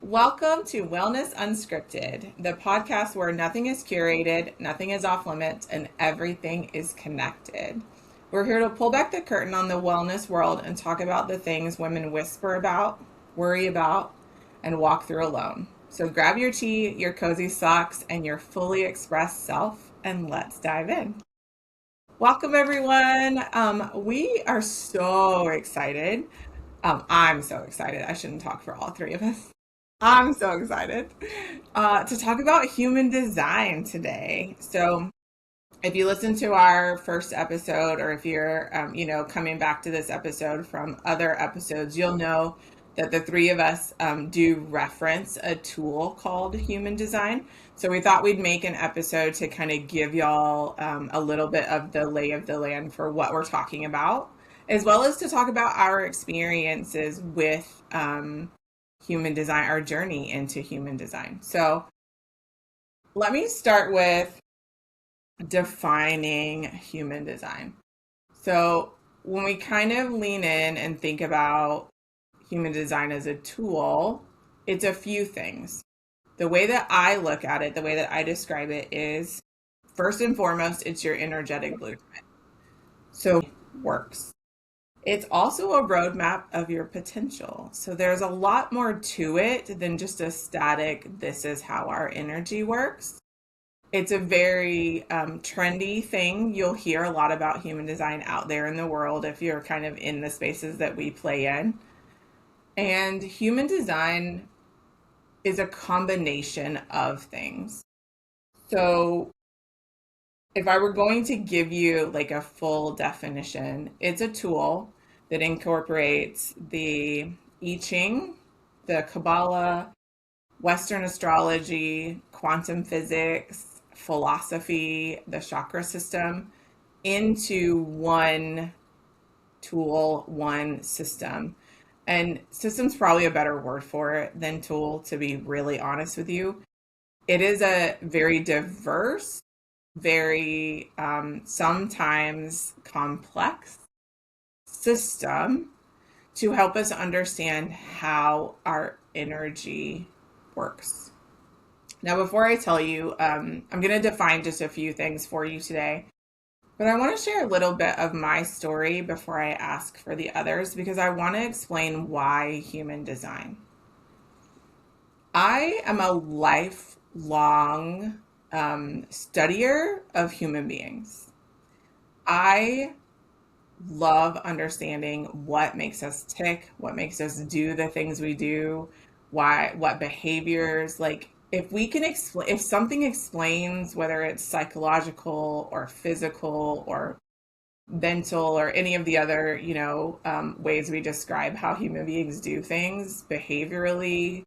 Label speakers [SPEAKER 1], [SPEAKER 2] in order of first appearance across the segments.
[SPEAKER 1] Welcome to Wellness Unscripted, the podcast where nothing is curated, nothing is off limits, and everything is connected. We're here to pull back the curtain on the wellness world and talk about the things women whisper about, worry about, and walk through alone. So grab your tea, your cozy socks, and your fully expressed self, and let's dive in. Welcome, everyone. We are so excited. I'm so excited. I shouldn't talk for all three of us. I'm so excited to talk about human design today. So, if you listen to our first episode, or if you're, coming back to this episode from other episodes, you'll know that the three of us do reference a tool called human design. So we thought we'd make an episode to kind of give y'all a little bit of the lay of the land for what we're talking about, as well as to talk about our experiences with human design, our journey into human design. So let me start with defining human design. So when we kind of lean in and think about human design as a tool, it's a few things. The way that I look at it, the way that I describe it is, first and foremost, it's your energetic blueprint. So it works. It's also a roadmap of your potential. So there's a lot more to it than just a static, this is how our energy works. It's a very trendy thing. You'll hear a lot about human design out there in the world if you're kind of in the spaces that we play in. And human design is a combination of things. So if I were going to give you like a full definition, it's a tool that incorporates the I Ching, the Kabbalah, Western astrology, quantum physics, philosophy, the chakra system into one tool, one system. And system's probably a better word for it than tool, to be really honest with you. It is a very diverse, very sometimes complex system to help us understand how our energy works. Now, before I tell you, I'm going to define just a few things for you today, but I want to share a little bit of my story before I ask for the others, because I want to explain why human design. I am a lifelong studier of human beings. I love understanding what makes us tick, what makes us do the things we do, what behaviors, like if we can explain, if something explains whether it's psychological or physical or mental or any of the other, ways we describe how human beings do things behaviorally,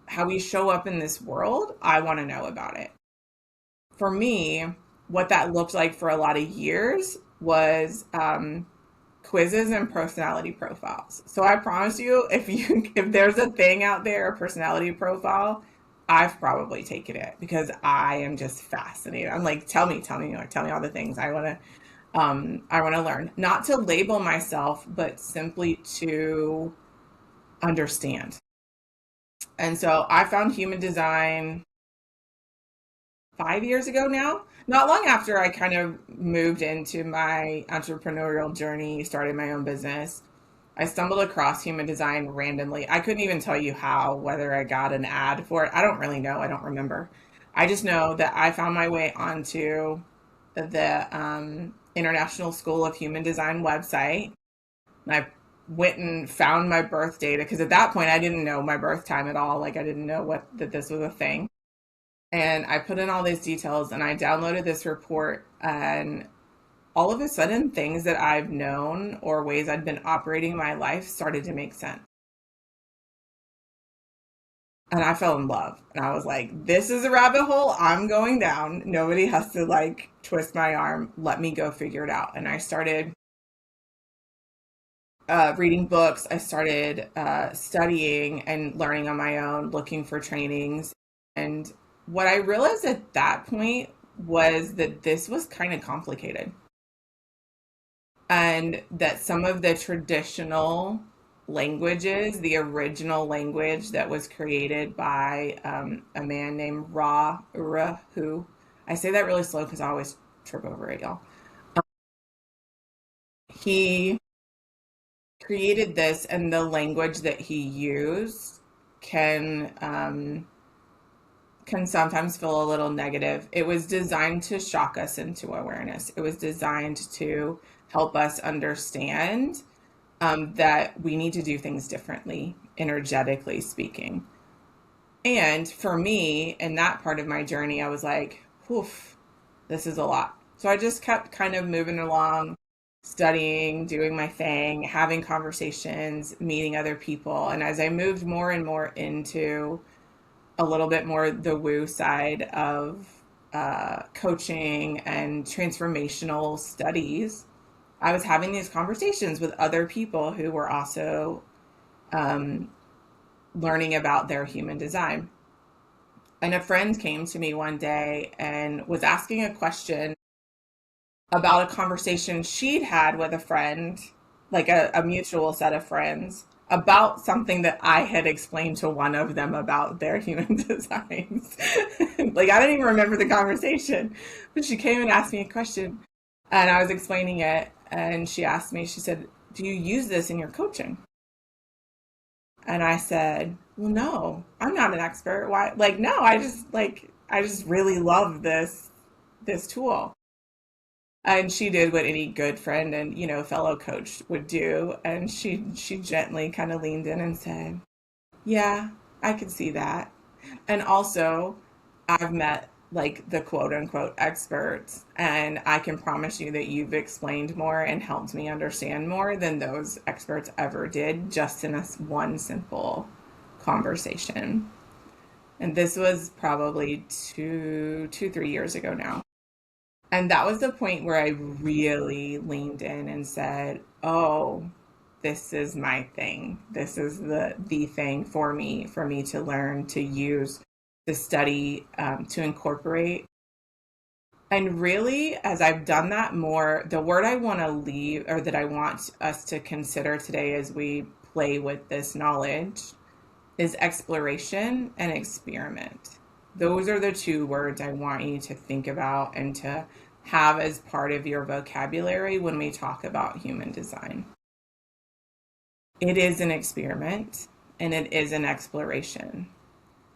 [SPEAKER 1] how we show up in this world, I want to know about it. For me, what that looked like for a lot of years was quizzes and personality profiles. So I promise you, if there's a thing out there, a personality profile, I've probably taken it because I am just fascinated. I'm like, tell me all the things I want to learn, not to label myself, but simply to understand. And so I found human design 5 years ago now, not long after I kind of moved into my entrepreneurial journey, started my own business. I stumbled across human design randomly. I couldn't even tell you how, whether I got an ad for it. I don't really know. I don't remember. I just know that I found my way onto the International School of Human Design website. And I went and found my birth data, because at that point I didn't know my birth time at all. Like I didn't know that this was a thing. And I put in all these details and I downloaded this report, and all of a sudden things that I've known or ways I'd been operating my life started to make sense. And I fell in love. And I was like, this is a rabbit hole I'm going down. Nobody has to like twist my arm. Let me go figure it out. And I started reading books. I started studying and learning on my own, looking for trainings. And what I realized at that point was that this was kind of complicated, and that some of the traditional languages, the original language that was created by a man named Ra Uru. I say that really slow because I always trip over it, y'all. He created this, and the language that he used can can sometimes feel a little negative. It was designed to shock us into awareness. It was designed to help us understand that we need to do things differently, energetically speaking. And for me, in that part of my journey, I was like, "Oof, this is a lot." So I just kept kind of moving along, studying, doing my thing, having conversations, meeting other people. And as I moved more and more into a little bit more the woo side of coaching and transformational studies, I was having these conversations with other people who were also um, learning about their human design. And a friend came to me one day and was asking a question about a conversation she'd had with a friend, like a mutual set of friends, about something that I had explained to one of them about their human designs. Like, I don't even remember the conversation, but she came and asked me a question, and I was explaining it. And she asked me, she said, "Do you use this in your coaching?" And I said, "Well, no, I'm not an expert. Why? Like, no, I just really love this tool." And she did what any good friend and, fellow coach would do. And she gently kind of leaned in and said, "Yeah, I can see that. And also, I've met like the quote unquote experts, and I can promise you that you've explained more and helped me understand more than those experts ever did just in one simple conversation." And this was probably 3 years ago now. And that was the point where I really leaned in and said, "Oh, this is my thing. This is the thing for me to learn, to use, to study, to incorporate." And really, as I've done that more, the word I want to leave, or that I want us to consider today as we play with this knowledge, is exploration and experiment. Those are the two words I want you to think about and to have as part of your vocabulary when we talk about human design. It is an experiment and it is an exploration.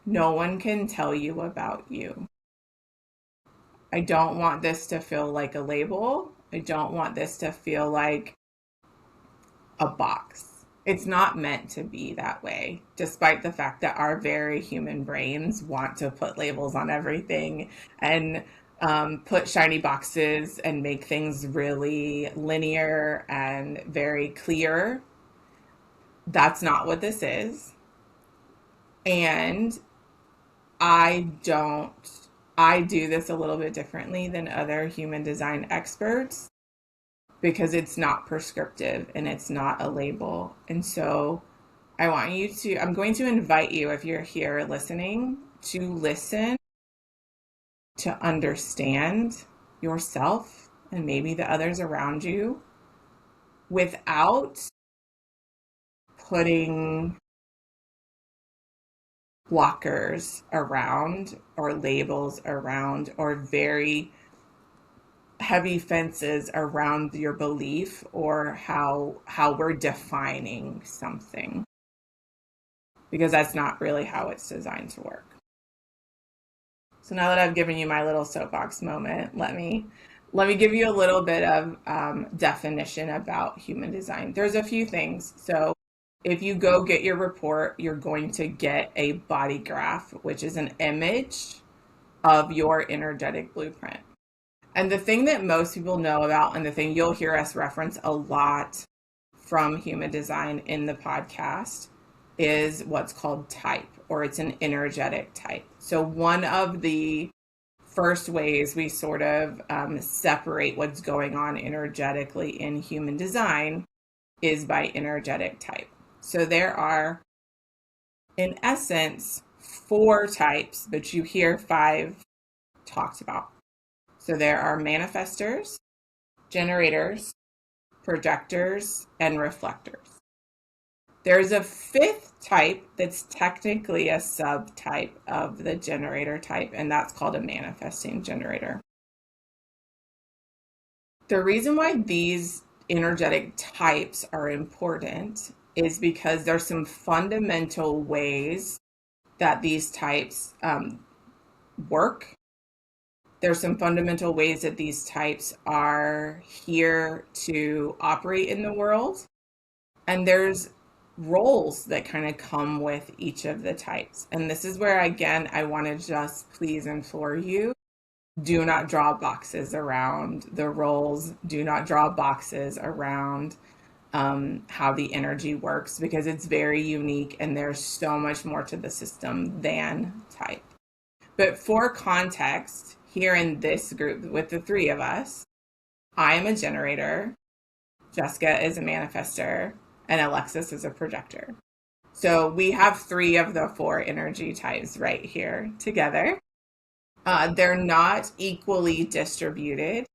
[SPEAKER 1] No one can tell you about you. I don't want this to feel like a label. I don't want this to feel like a box. It's not meant to be that way, despite the fact that our very human brains want to put labels on everything and put shiny boxes and make things really linear and very clear. That's not what this is. And I don't, I do this a little bit differently than other human design experts because it's not prescriptive and it's not a label. And so I'm going to invite you, if you're here listening, to listen, to understand yourself and maybe the others around you without putting blockers around or labels around or very heavy fences around your belief or how we're defining something, because that's not really how it's designed to work. So now that I've given you my little soapbox moment, let me give you a little bit of definition about human design. There's a few things. So if you go get your report, you're going to get a body graph, which is an image of your energetic blueprint. And the thing that most people know about, and the thing you'll hear us reference a lot from human design in the podcast, is what's called type, or it's an energetic type. So one of the first ways we sort of separate what's going on energetically in human design is by energetic type. So there are, in essence, 4 types, but you hear 5 talked about. So there are manifestors, generators, projectors, and reflectors. There's a fifth type that's technically a subtype of the generator type, and that's called a manifesting generator. The reason why these energetic types are important is because there's some fundamental ways that these types work. There's some fundamental ways that these types are here to operate in the world. And there's roles that kind of come with each of the types. And this is where, again, I want to just please implore you, do not draw boxes around the roles. Do not draw boxes around how the energy works, because it's very unique and there's so much more to the system than type. But for context, here in this group with the three of us, I am a generator, Jessica is a manifester, and Alexis is a projector. So we have three of the four energy types right here together. They're not equally distributed.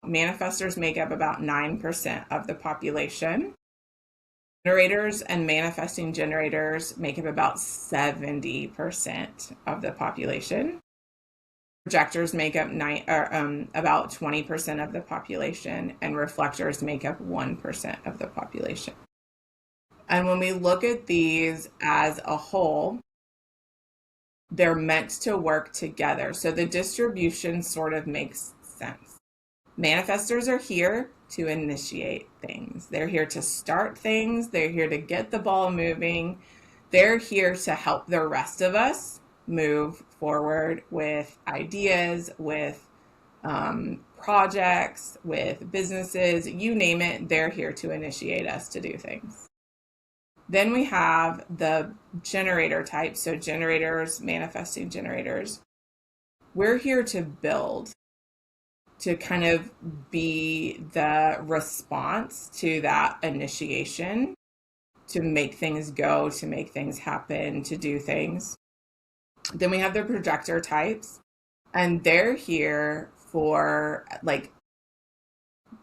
[SPEAKER 1] Manifestors make up about 9% of the population. Generators and manifesting generators make up about 70% of the population. Projectors make up about 20% of the population, and reflectors make up 1% of the population. And when we look at these as a whole, they're meant to work together. So the distribution sort of makes sense. Manifestors are here to initiate things. They're here to start things. They're here to get the ball moving. They're here to help the rest of us move forward with ideas, with projects, with businesses, you name it, they're here to initiate us to do things. Then we have the generator type. So generators, manifesting generators. We're here to build, to kind of be the response to that initiation, to make things go, to make things happen, to do things. Then we have the projector types, and they're here for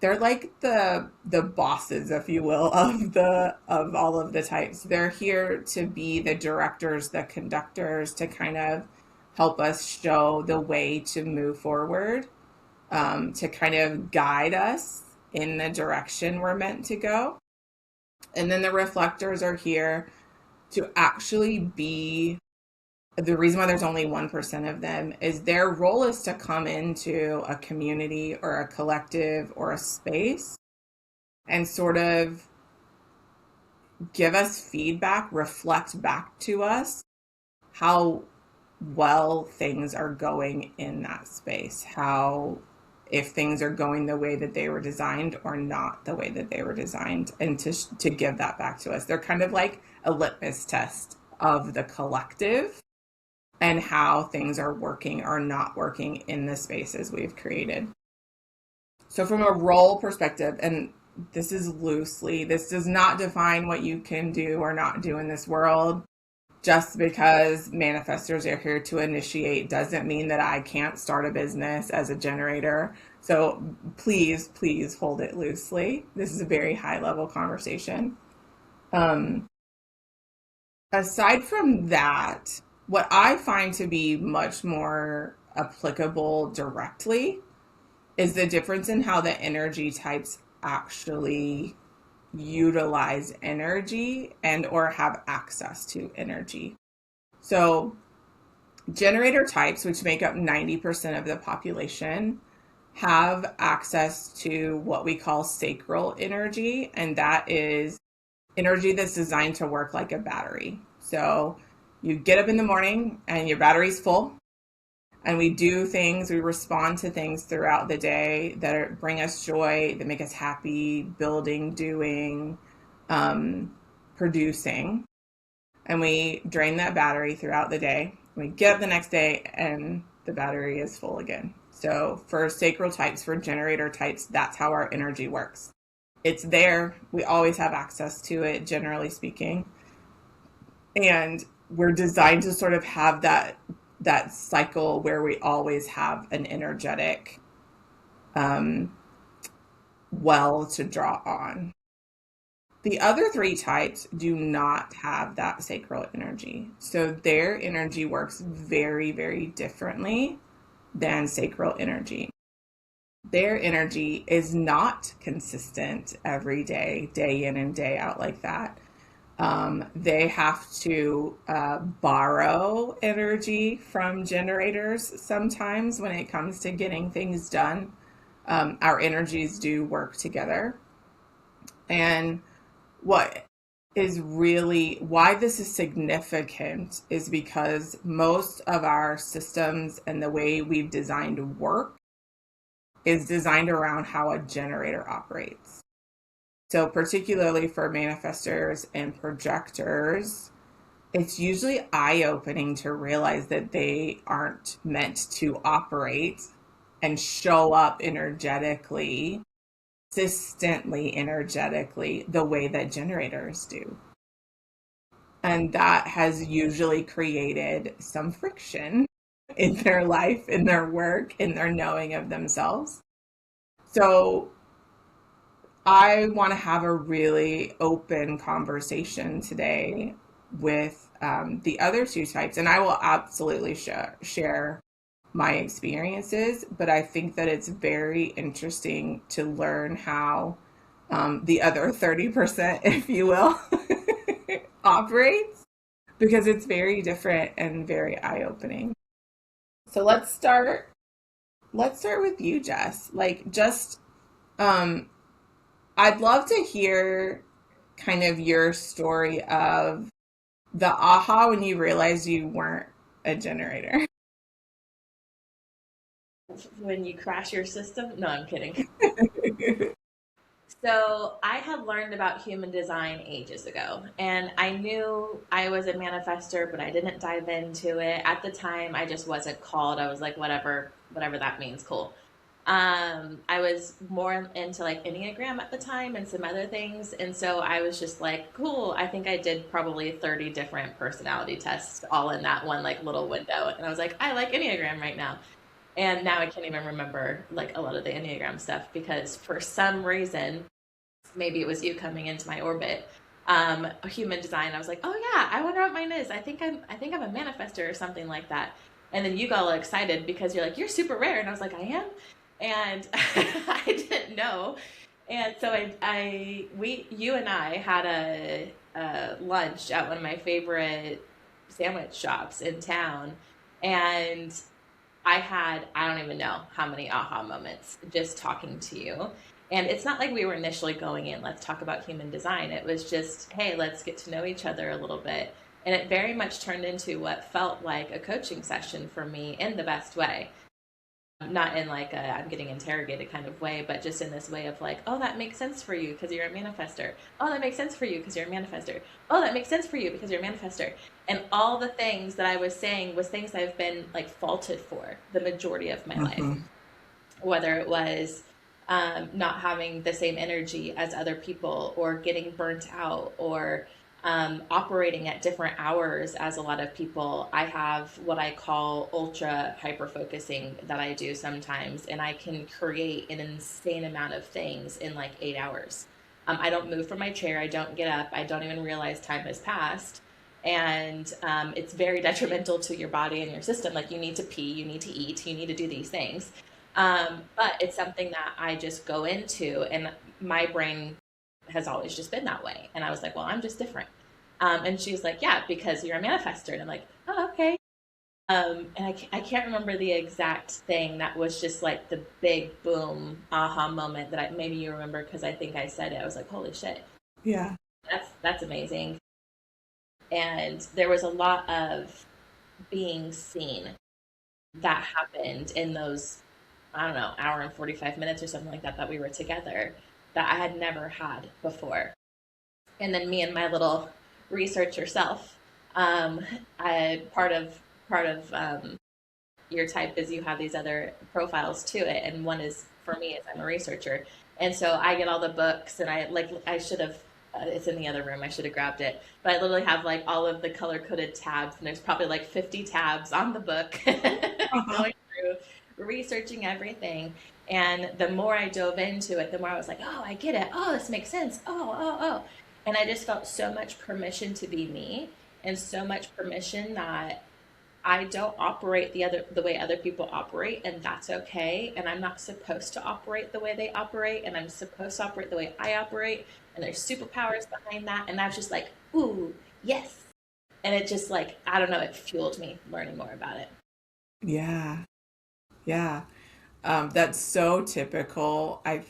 [SPEAKER 1] they're like the bosses, if you will, of all of the types. They're here to be the directors, the conductors, to kind of help us show the way to move forward, to kind of guide us in the direction we're meant to go. And then the reflectors are here to actually be, the reason why there's only 1% of them is their role is to come into a community or a collective or a space and sort of give us feedback, reflect back to us how well things are going in that space, how, if things are going the way that they were designed or not the way that they were designed, and to give that back to us. They're kind of like a litmus test of the collective and how things are working or not working in the spaces we've created. So from a role perspective, and this is loosely, this does not define what you can do or not do in this world. Just because manifestors are here to initiate doesn't mean that I can't start a business as a generator. So please, please hold it loosely. This is a very high level conversation. Aside from that, what I find to be much more applicable directly is the difference in how the energy types actually utilize energy and or have access to energy. So generator types, which make up 90% of the population, have access to what we call sacral energy, and that is energy that's designed to work like a battery. So you get up in the morning and your battery's full, and we do things, we respond to things throughout the day that bring us joy, that make us happy, building, doing, producing. And we drain that battery throughout the day. We get up the next day and the battery is full again. So for sacral types, for generator types, that's how our energy works. It's there. We always have access to it, generally speaking. And we're designed to sort of have that cycle where we always have an energetic well to draw on. The other three types do not have that sacral energy. So their energy works very, very differently than sacral energy. Their energy is not consistent every day, day in and day out like that. They have to borrow energy from generators sometimes when it comes to getting things done. Our energies do work together. And what is really why this is significant is because most of our systems and the way we've designed work is designed around how a generator operates. So, particularly for manifestors and projectors, it's usually eye opening to realize that they aren't meant to operate and show up energetically, consistently energetically, the way that generators do. And that has usually created some friction in their life, in their work, in their knowing of themselves. So, I want to have a really open conversation today with the other two types, and I will absolutely share my experiences, but I think that it's very interesting to learn how the other 30%, if you will, operates, because it's very different and very eye-opening. So let's start with you, Jess. Like, just um I'd love to hear kind of your story of the aha when you realized you weren't a generator.
[SPEAKER 2] When you crash your system. No, I'm kidding. So I had learned about human design ages ago, and I knew I was a manifester, but I didn't dive into it. At the time, I just wasn't called. I was like, whatever that means, cool. I was more into like Enneagram at the time and some other things. And so I was just like, cool. I think I did probably 30 different personality tests all in that one like little window. And I was like, I like Enneagram right now. And now I can't even remember like a lot of the Enneagram stuff because for some reason, maybe it was you coming into my orbit, human design. I was like, oh yeah, I wonder what mine is. I think I'm a manifester or something like that. And then you got all excited because you're like, you're super rare. And I was like, I am. And I didn't know. And so you and I had a lunch at one of my favorite sandwich shops in town. And I don't even know how many aha moments just talking to you. And it's not like we were initially going in, let's talk about human design. It was just, hey, let's get to know each other a little bit. And it very much turned into what felt like a coaching session for me in the best way. Not in like a I'm getting interrogated kind of way, but just in this way of like, oh, that makes sense for you because you're a manifester. Oh, that makes sense for you because you're a manifester. Oh, that makes sense for you because you're a manifester. And all the things that I was saying was things I've been like faulted for the majority of my life,
[SPEAKER 1] Mm-hmm.
[SPEAKER 2] whether it was not having the same energy as other people or getting burnt out or operating at different hours as a lot of people. I have what I call ultra hyper focusing that I do sometimes, and I can create an insane amount of things in like 8 hours. I don't move from my chair. I don't get up. I don't even realize time has passed. And it's very detrimental to your body and your system. Like you need to pee, you need to eat, you need to do these things. But it's something that I just go into, and my brain has always just been that way. And I was like, well, I'm just different. And she's like, yeah, because you're a manifester. And I'm like, oh, okay. And I can't remember the exact thing that was just like the big boom aha moment that maybe you remember because I think I said it. I was like, holy shit,
[SPEAKER 1] Yeah.
[SPEAKER 2] that's amazing. And there was a lot of being seen that happened in those, I don't know, hour and 45 minutes or something like that we were together that I had never had before. And then me and my little researcher self, I part of your type is you have these other profiles to it, and one is for me is I'm a researcher, and so I get all the books, and I should have. It's in the other room. I should have grabbed it, but I literally have like all of the color coded tabs, and there's probably like 50 tabs on the book,
[SPEAKER 1] Uh-huh.
[SPEAKER 2] going through researching everything. And the more I dove into it, the more I was like, oh, I get it. Oh, this makes sense. Oh, oh, oh. And I just felt so much permission to be me, and so much permission that I don't operate the way other people operate, and that's okay. And I'm not supposed to operate the way they operate, and I'm supposed to operate the way I operate. And there's superpowers behind that. And I was just like, ooh, yes. And it just like, I don't know, it fueled me learning more about it.
[SPEAKER 1] Yeah. Yeah. That's so typical. I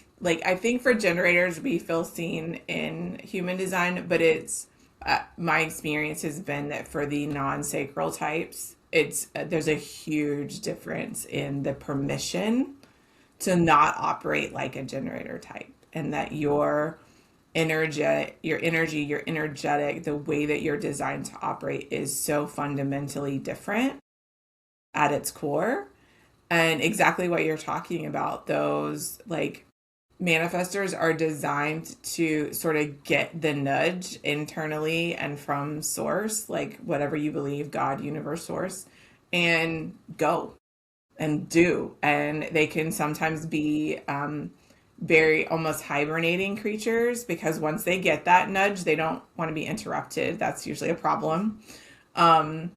[SPEAKER 1] think for generators we feel seen in human design, but it's my experience has been that for the non-sacral types, it's there's a huge difference in the permission to not operate like a generator type, and that your energetic, the way that you're designed to operate is so fundamentally different at its core. And exactly what you're talking about, those like manifestors are designed to sort of get the nudge internally and from source, like whatever you believe, God, universe, source, and go and do. And they can sometimes be very almost hibernating creatures, because once they get that nudge, they don't want to be interrupted. That's usually a problem. Um,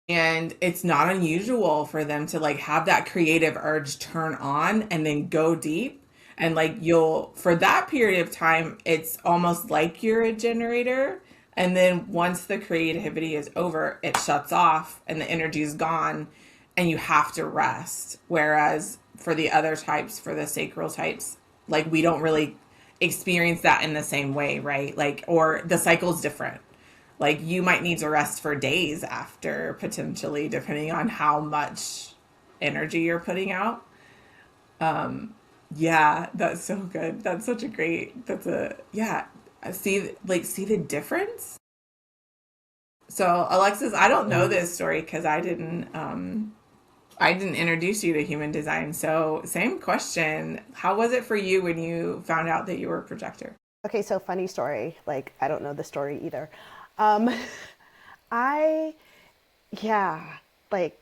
[SPEAKER 1] and it's not unusual for them to like have that creative urge turn on and then go deep. And like you'll, for that period of time, it's almost like you're a generator. And then once the creativity is over, it shuts off and the energy is gone and you have to rest. Whereas for the other types, for the sacral types, like we don't really experience that in the same way, right? Like, or the cycle's different. Like you might need to rest for days after, potentially, depending on how much energy you're putting out. Yeah, that's so good. That's such a great, that's a, yeah. See the difference? So Alexis, I don't know this story because I didn't introduce you to human design. So same question. How was it for you when you found out that you were a projector?
[SPEAKER 3] Okay, so funny story. Like, I don't know the story either. Um, I, yeah, like,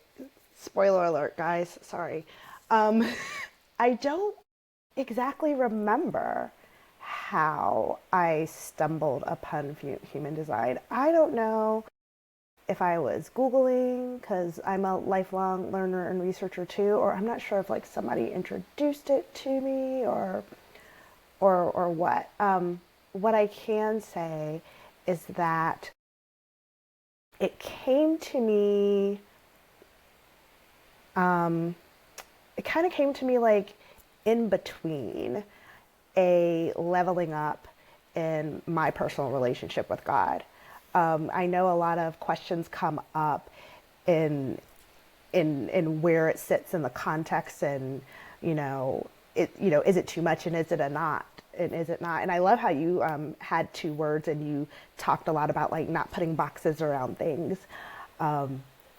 [SPEAKER 3] spoiler alert, guys. Sorry. Um, I don't exactly remember how I stumbled upon human design. I don't know if I was Googling, because I'm a lifelong learner and researcher too, or I'm not sure if like somebody introduced it to me or what. What I can say is that it came to me. Um, it kind of came to me like in between a leveling up in my personal relationship with God. I know a lot of questions come up in in where it sits in the context, and is it too much and is it a not, and is it not. And I love how you had two words, and you talked a lot about like not putting boxes around things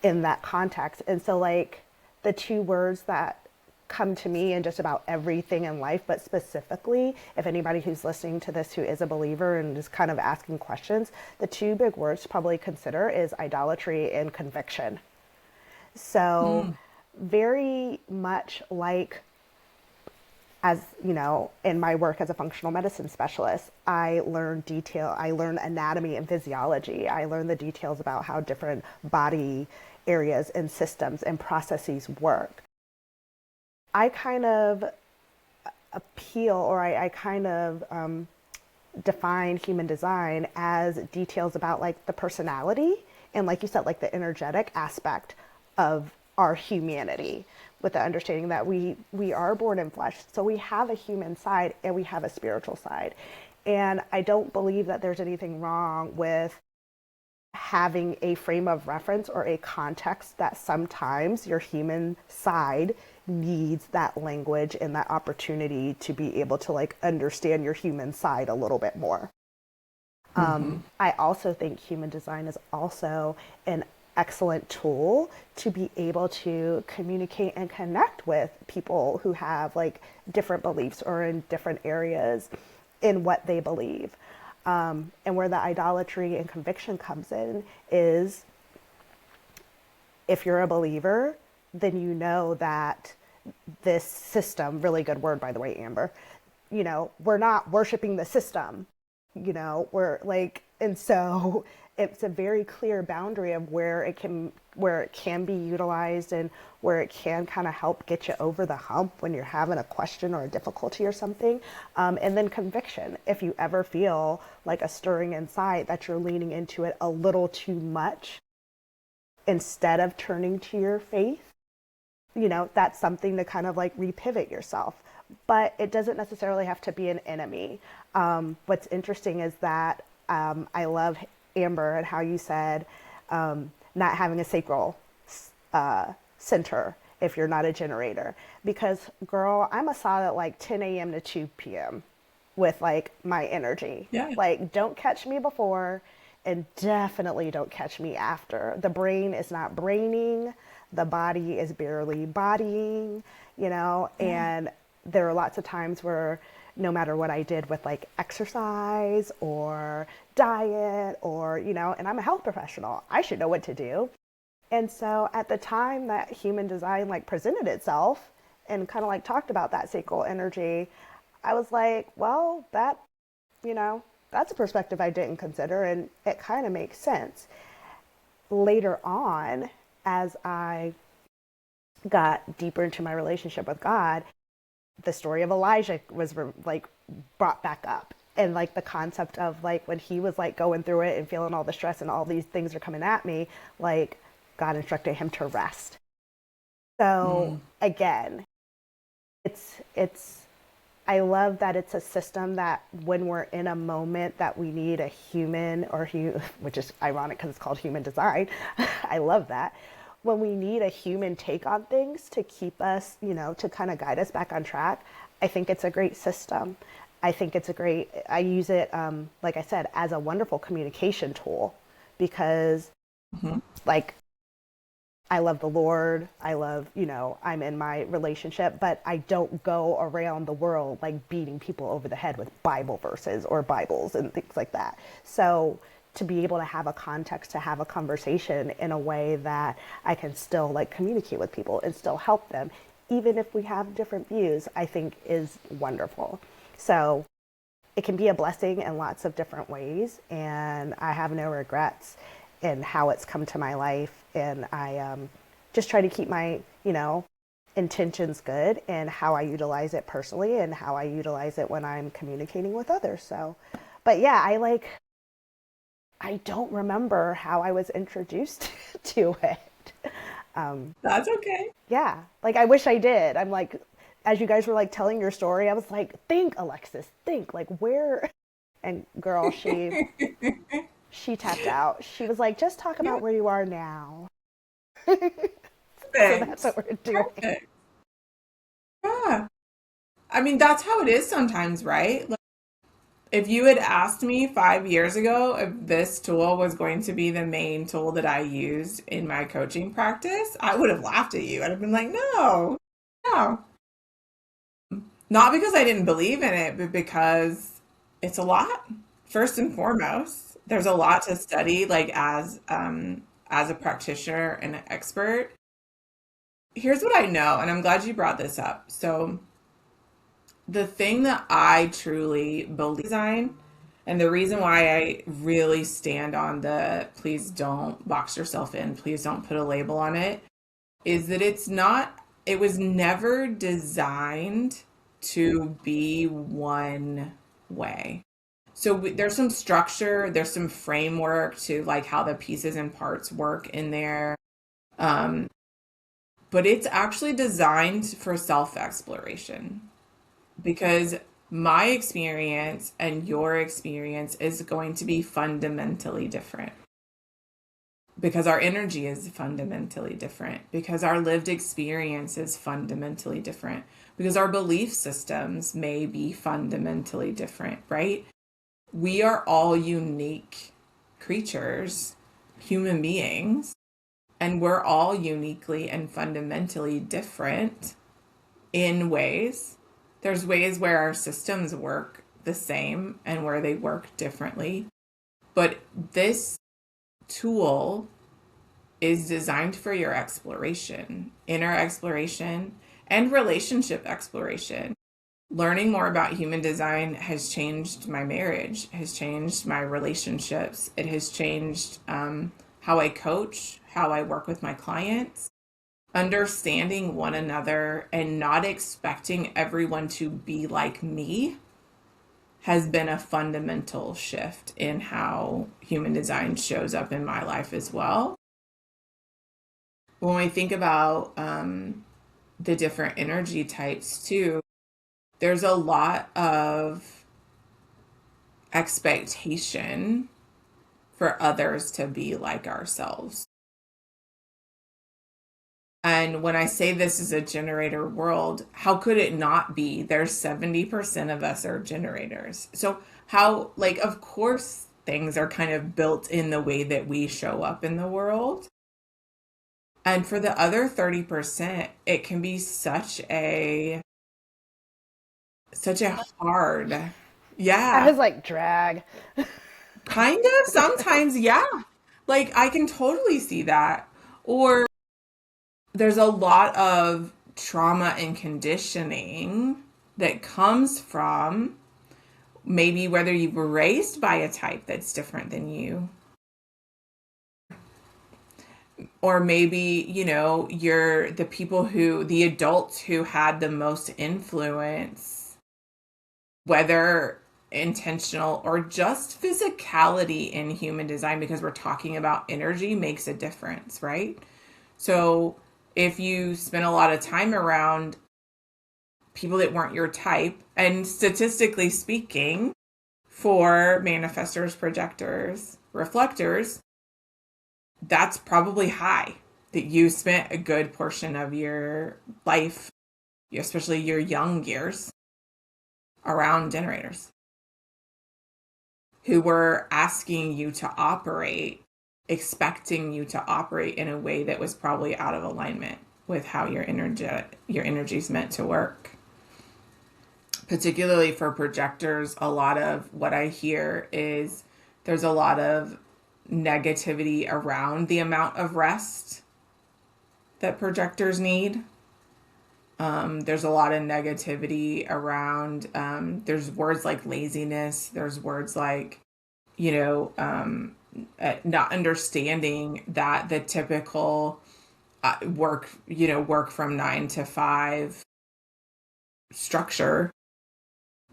[SPEAKER 3] in that context. And so like the two words that come to me in just about everything in life, but specifically if anybody who's listening to this who is a believer and is kind of asking questions, the two big words to probably consider is idolatry and conviction. So
[SPEAKER 1] Mm.
[SPEAKER 3] very much like, as you know, in my work as a functional medicine specialist, I learn anatomy and physiology. I learn the details about how different body areas and systems and processes work. I kind of appeal, or I kind of define human design as details about like the personality and, like you said, like the energetic aspect of our humanity, with the understanding that we are born in flesh, so we have a human side and we have a spiritual side. And I don't believe that there's anything wrong with having a frame of reference or a context that sometimes your human side needs that language and that opportunity to be able to like understand your human side a little bit more.
[SPEAKER 1] Hmm.
[SPEAKER 3] I also think human design is also an excellent tool to be able to communicate and connect with people who have like different beliefs or in different areas in what they believe. And where the idolatry and conviction comes in is, if you're a believer, then you know that this system, really good word by the way, Amber, we're not worshiping the system. we're like, and so it's a very clear boundary of where it can be utilized and where it can kind of help get you over the hump when you're having a question or a difficulty or something. And then conviction, if you ever feel like a stirring inside that you're leaning into it a little too much instead of turning to your faith, that's something to kind of like repivot yourself. But it doesn't necessarily have to be an enemy. What's interesting is that I love, Amber, and how you said not having a sacral center if you're not a generator. Because, girl, I'm a solid like 10 a.m. to 2 p.m. with like my energy.
[SPEAKER 1] Yeah.
[SPEAKER 3] Like, don't catch me before and definitely don't catch me after. The brain is not braining, the body is barely bodying, and there are lots of times where no matter what I did with like exercise or diet or, and I'm a health professional, I should know what to do. And so at the time that human design like presented itself and kind of like talked about that sacral energy, I was like, well, that's a perspective I didn't consider, and it kind of makes sense. Later on, as I got deeper into my relationship with God, the story of Elijah was like brought back up, and like the concept of like when he was like going through it and feeling all the stress and all these things are coming at me, like God instructed him to rest. So again, it's I love that it's a system that when we're in a moment that we need a human which is ironic because it's called human design. I love that. When we need a human take on things to keep us, to kind of guide us back on track, I think it's a great system. I use it, like I said, as a wonderful communication tool because like, I love the Lord. I love, I'm in my relationship, but I don't go around the world like beating people over the head with Bible verses or Bibles and things like that. So to be able to have a context, to have a conversation in a way that I can still like communicate with people and still help them, even if we have different views, I think is wonderful. So it can be a blessing in lots of different ways, and I have no regrets in how it's come to my life. And I just try to keep my, intentions good and how I utilize it personally and how I utilize it when I'm communicating with others. So, but yeah, I don't remember how I was introduced to it.
[SPEAKER 1] That's okay.
[SPEAKER 3] Yeah, like I wish I did. I'm like, as you guys were like telling your story, I was like, think, Alexis, think, like where? And girl, she tapped out. She was like, just talk about where you are now. So that's what we're doing.
[SPEAKER 1] Perfect. Yeah. I mean, that's how it is sometimes, right? Like, if you had asked me 5 years ago if this tool was going to be the main tool that I used in my coaching practice, I would have laughed at you. I'd have been like, no, no. Not because I didn't believe in it, but because it's a lot. First and foremost, there's a lot to study, like as a practitioner and an expert. Here's what I know, and I'm glad you brought this up. So the thing that I truly believe in design, and the reason why I really stand on the please don't box yourself in, please don't put a label on it, is that it was never designed to be one way. So there's some structure, there's some framework to like how the pieces and parts work in there. But it's actually designed for self-exploration, because my experience and your experience is going to be fundamentally different, because our energy is fundamentally different, because our lived experience is fundamentally different, because our belief systems may be fundamentally different, right? We are all unique creatures, human beings, and we're all uniquely and fundamentally different in ways. There's ways where our systems work the same and where they work differently. But this tool is designed for your exploration, inner exploration, and relationship exploration. learning more about human design has changed my marriage, has changed my relationships. It has changed how I coach, how I work with my clients. Understanding one another and not expecting everyone to be like me has been a fundamental shift in how human design shows up in my life as well. When we think about the different energy types too, there's a lot of expectation for others to be like ourselves. And when I say this is a generator world, how could it not be? There's 70% of us are generators. So how, like, of course, things are kind of built in the way that we show up in the world. And for the other 30%, it can be such a hard,
[SPEAKER 3] I
[SPEAKER 1] yeah,
[SPEAKER 3] was like, drag.
[SPEAKER 1] kind of sometimes, yeah. Like I can totally see that. Or there's a lot of trauma and conditioning that comes from maybe whether you were raised by a type that's different than you, or maybe, you're the adults who had the most influence, whether intentional or just physicality in human design, because we're talking about energy makes a difference, right? So if you spend a lot of time around people that weren't your type, and statistically speaking, for manifestors, projectors, reflectors, that's probably high, that you spent a good portion of your life, especially your young years, around generators who were asking you to operate, expecting you to operate in a way that was probably out of alignment with how your energy is meant to work. Particularly for projectors, a lot of what I hear is there's a lot of negativity around the amount of rest that projectors need. There's a lot of negativity around, there's words like laziness, there's words like, not understanding that the typical work from 9 to 5 structure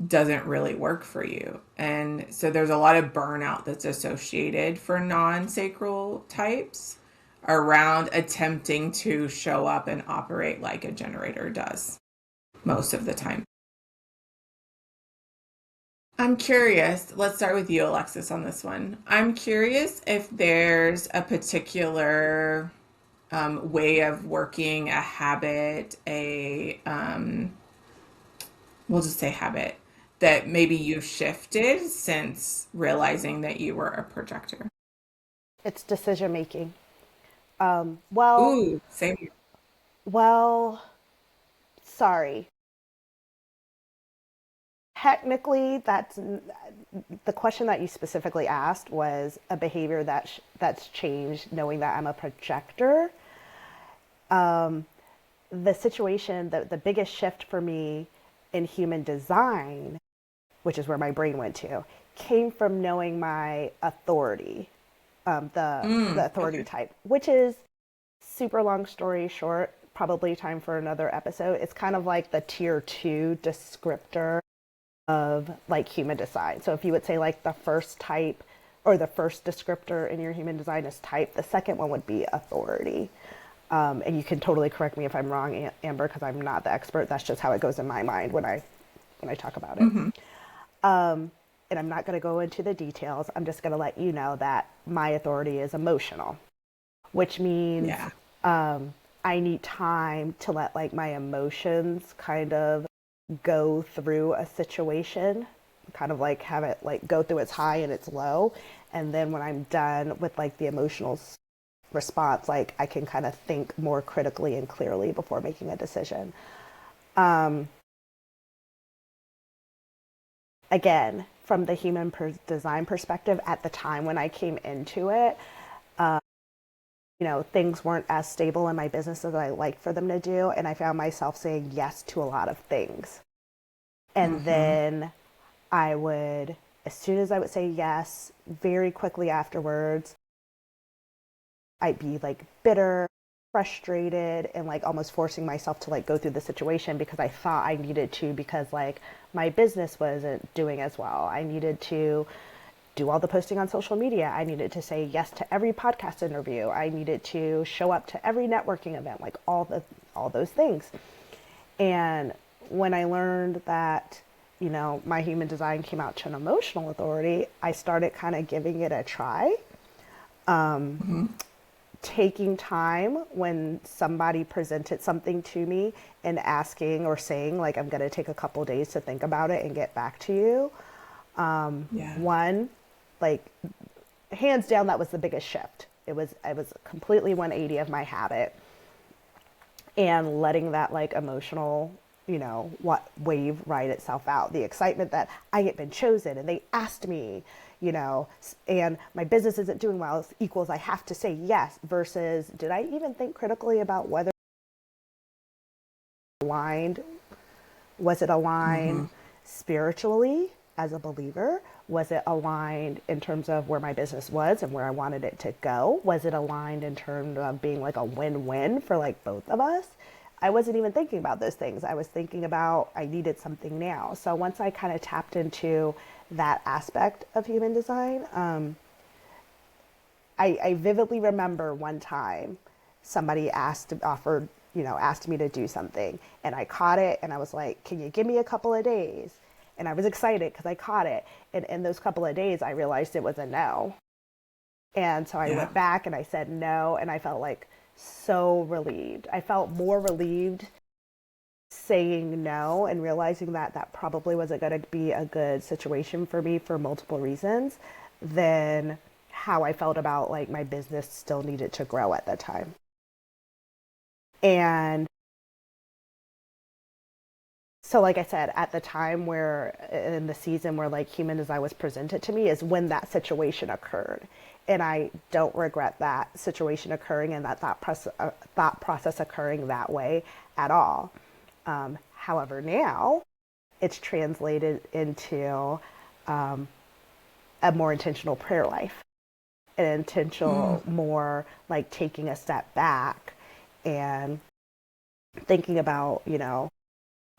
[SPEAKER 1] doesn't really work for you. And so there's a lot of burnout that's associated for non-sacral types around attempting to show up and operate like a generator does most of the time. I'm curious, let's start with you, Alexis, on this one. I'm curious if there's a particular way of working, a habit, we'll just say habit, that maybe you've shifted since realizing that you were a projector.
[SPEAKER 3] It's decision making. Well,
[SPEAKER 1] Ooh, same here.
[SPEAKER 3] well, sorry. Technically, that's the question that you specifically asked was a behavior that's changed knowing that I'm a projector. The situation, the biggest shift for me in human design, which is where my brain went to, came from knowing my authority, the authority
[SPEAKER 1] Okay.
[SPEAKER 3] type, which is super long story short, probably time for another episode. It's kind of like the tier 2 descriptor of like human design. So if you would say like the first type or the first descriptor in your human design is type, the second one would be authority. And you can totally correct me if I'm wrong, Amber, because I'm not the expert. That's just how it goes in my mind when I talk about it.
[SPEAKER 1] Mm-hmm.
[SPEAKER 3] And I'm not going to go into the details. I'm just going to let you know that my authority is emotional, which means
[SPEAKER 1] Yeah.
[SPEAKER 3] I need time to let like my emotions kind of go through a situation, kind of like have it like go through its high and its low. And then when I'm done with like the emotional response, like I can kind of think more critically and clearly before making a decision. Again, from the human design perspective, at the time when I came into it, things weren't as stable in my business as I like for them to do. And I found myself saying yes to a lot of things. And
[SPEAKER 1] Mm-hmm.
[SPEAKER 3] then I would, as soon as I would say yes, very quickly afterwards, I'd be like bitter, frustrated, and like almost forcing myself to like go through the situation because I thought I needed to, because like my business wasn't doing as well. I needed to do all the posting on social media. I needed to say yes to every podcast interview. I needed to show up to every networking event, like all those things. And when I learned that, my human design came out to an emotional authority, I started kind of giving it a try,
[SPEAKER 1] Mm-hmm.
[SPEAKER 3] taking time when somebody presented something to me and asking or saying, like, I'm going to take a couple days to think about it and get back to you.
[SPEAKER 1] Yeah.
[SPEAKER 3] One, like, hands down, that was the biggest shift. I was completely 180 of my habit, and letting that like emotional, what wave ride itself out. The excitement that I had been chosen and they asked me, and my business isn't doing well equals I have to say yes, versus did I even think critically about whether aligned was it
[SPEAKER 1] Mm-hmm.
[SPEAKER 3] aligned spiritually as a believer? Was it aligned in terms of where my business was and where I wanted it to go? Was it aligned in terms of being like a win-win for like both of us? I wasn't even thinking about those things. I was thinking about I needed something now. So once I kind of tapped into that aspect of human design, I vividly remember one time somebody asked me to do something, and I caught it, and I was like, can you give me a couple of days? And I was excited because I caught it. And in those couple of days, I realized it was a no. And so I
[SPEAKER 1] Yeah.
[SPEAKER 3] went back and I said no, and I felt like so relieved. I felt more relieved saying no and realizing that that probably wasn't going to be a good situation for me for multiple reasons than how I felt about like my business still needed to grow at that time. And so like I said, at the time where in the season where like human design was presented to me is when that situation occurred. And I don't regret that situation occurring and that thought process occurring that way at all. However, now it's translated into a more intentional prayer life, an
[SPEAKER 1] Mm.
[SPEAKER 3] intentional, more like taking a step back and thinking about,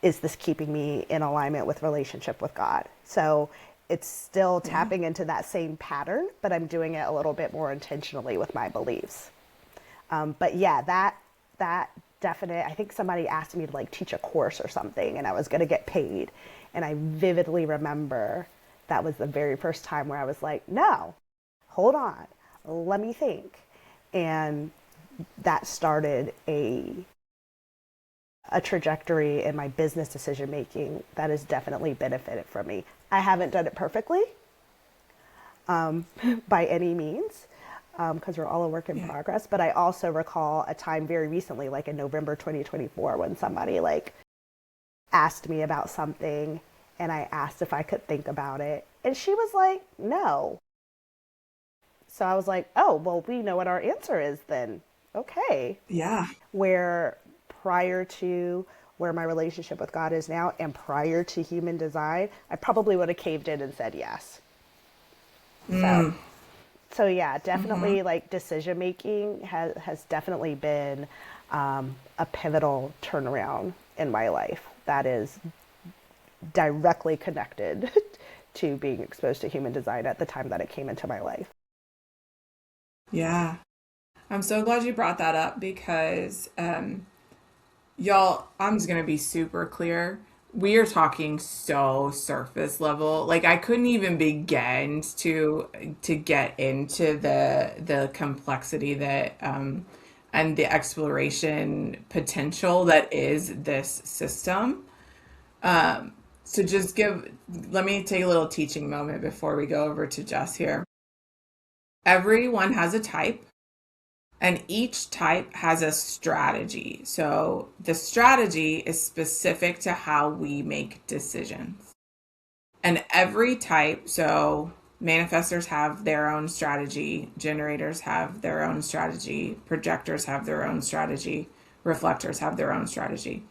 [SPEAKER 3] is this keeping me in alignment with relationship with God? So it's still
[SPEAKER 1] Yeah.
[SPEAKER 3] tapping into that same pattern, but I'm doing it a little bit more intentionally with my beliefs. But yeah, that definite. I think somebody asked me to like teach a course or something, and I was going to get paid, and I vividly remember that was the very first time where I was like, no, hold on, let me think, and that started a trajectory in my business decision making that has definitely benefited from me. I haven't done it perfectly by any means because we're all a work in
[SPEAKER 1] Yeah.
[SPEAKER 3] progress. But I also recall a time very recently, like in November 2024, when somebody like asked me about something and I asked if I could think about it. And she was like, no. So I was like, oh, well, we know what our answer is then. Okay.
[SPEAKER 1] Yeah.
[SPEAKER 3] Where prior to where my relationship with God is now and prior to human design, I probably would have caved in and said yes. So,
[SPEAKER 1] Mm.
[SPEAKER 3] so yeah,
[SPEAKER 1] Mm-hmm.
[SPEAKER 3] definitely like decision making has definitely been a pivotal turnaround in my life that is directly connected to being exposed to human design at the time that it came into my life.
[SPEAKER 1] Yeah. I'm so glad you brought that up because, y'all, I'm just gonna be super clear. We are talking so surface level. Like I couldn't even begin to get into the complexity that and the exploration potential that is this system. So just let me take a little teaching moment before we go over to Jess here. Everyone has a type, and each type has a strategy. So the strategy is specific to how we make decisions. And every type, so manifestors have their own strategy, generators have their own strategy, projectors have their own strategy, reflectors have their own strategy.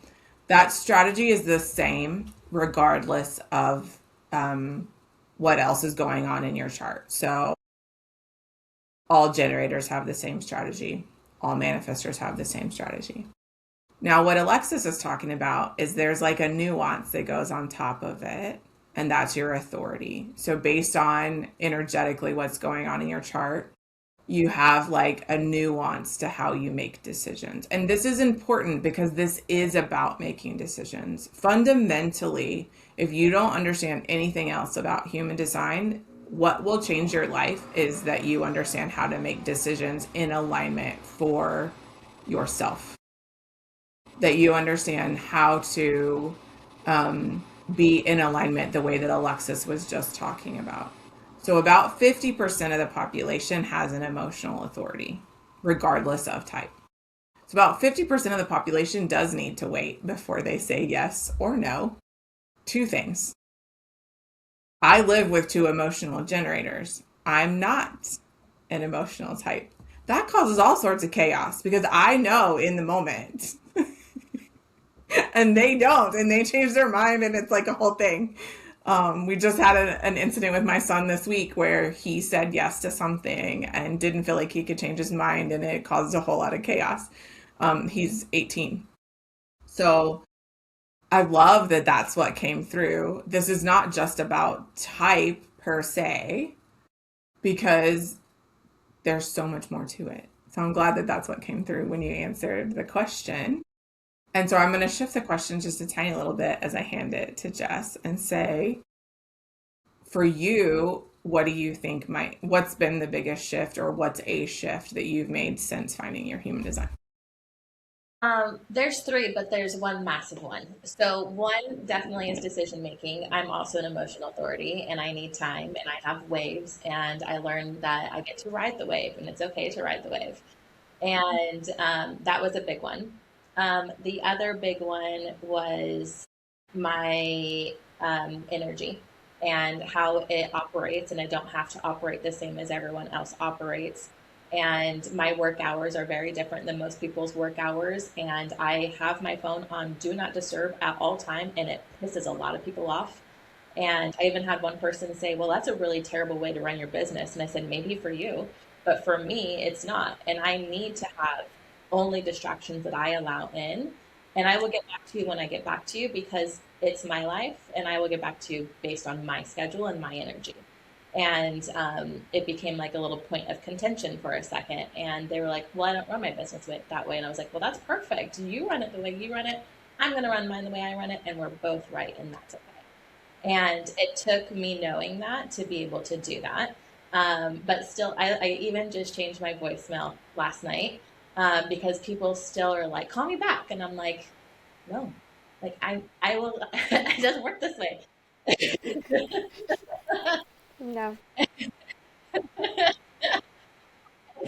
[SPEAKER 1] That strategy is the same regardless of what else is going on in your chart. So all generators have the same strategy. All manifestors have the same strategy. Now, what Alexis is talking about is there's like a nuance that goes on top of it, and that's your authority. So based on energetically what's going on in your chart, you have like a nuance to how you make decisions. And this is important because this is about making decisions. Fundamentally, if you don't understand anything else about human design, what will change your life is that you understand how to make decisions in alignment for yourself. That you understand how to be in alignment the way that Alexis was just talking about. So about 50% of the population has an emotional authority, regardless of type. So about 50% of the population does need to wait before they say yes or no. Two things. I live with two emotional generators. I'm not an emotional type. That causes all sorts of chaos because I know in the moment and they don't, and they change their mind, and it's like a whole thing. We just had an incident with my son this week where he said yes to something and didn't feel like he could change his mind, and it caused a whole lot of chaos. He's 18. So I love that that's what came through. This is not just about type per se, because there's so much more to it. So I'm glad that that's what came through when you answered the question. And so I'm going to shift the question just a tiny little bit as I hand it to Jess and say, for you, what do you think what's been the biggest shift, or what's a shift that you've made since finding your human design?
[SPEAKER 2] There's three, but there's one massive one. So one definitely is decision making. I'm also an emotional authority, and I need time, and I have waves, and I learned that I get to ride the wave, and it's okay to ride the wave. And that was a big one. The other big one was my energy and how it operates, and I don't have to operate the same as everyone else operates. And my work hours are very different than most people's work hours, and I have my phone on do not disturb at all time, and it pisses a lot of people off. And I even had one person say, well, that's a really terrible way to run your business. And I said, maybe for you, but for me, it's not. And I need to have only distractions that I allow in. And I will get back to you when I get back to you, because it's my life, and I will get back to you based on my schedule and my energy. And it became like a little point of contention for a second. And they were like, well, I don't run my business that way. And I was like, well, that's perfect. You run it the way you run it. I'm going to run mine the way I run it. And we're both right. And that's okay. And it took me knowing that to be able to do that. But still, I even just changed my voicemail last night because people still are like, call me back. And I'm like, no, like I will, it doesn't work this way.
[SPEAKER 3] No.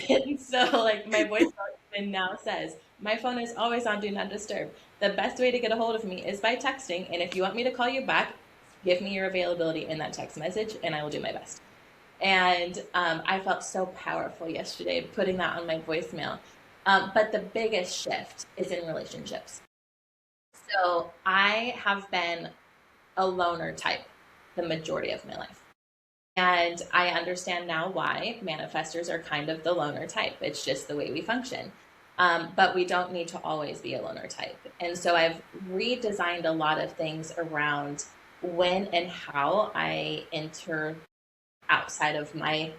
[SPEAKER 2] And so like my voicemail even now says, my phone is always on do not disturb. The best way to get a hold of me is by texting. And if you want me to call you back, give me your availability in that text message, and I will do my best. And I felt so powerful yesterday putting that on my voicemail. But the biggest shift is in relationships. So I have been a loner type the majority of my life. And I understand now why manifestors are kind of the loner type. It's just the way we function. But we don't need to always be a loner type. And so I've redesigned a lot of things around when and how I enter outside of my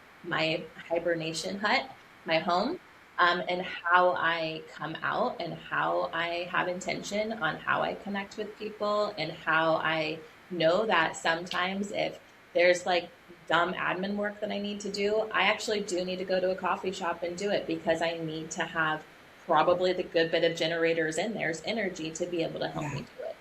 [SPEAKER 2] hibernation hut, my home, and how I come out, and how I have intention on how I connect with people, and how I know that sometimes if there's like dumb admin work that I need to do, I actually do need to go to a coffee shop and do it, because I need to have probably the good bit of generators in there's energy to be able to help me do it.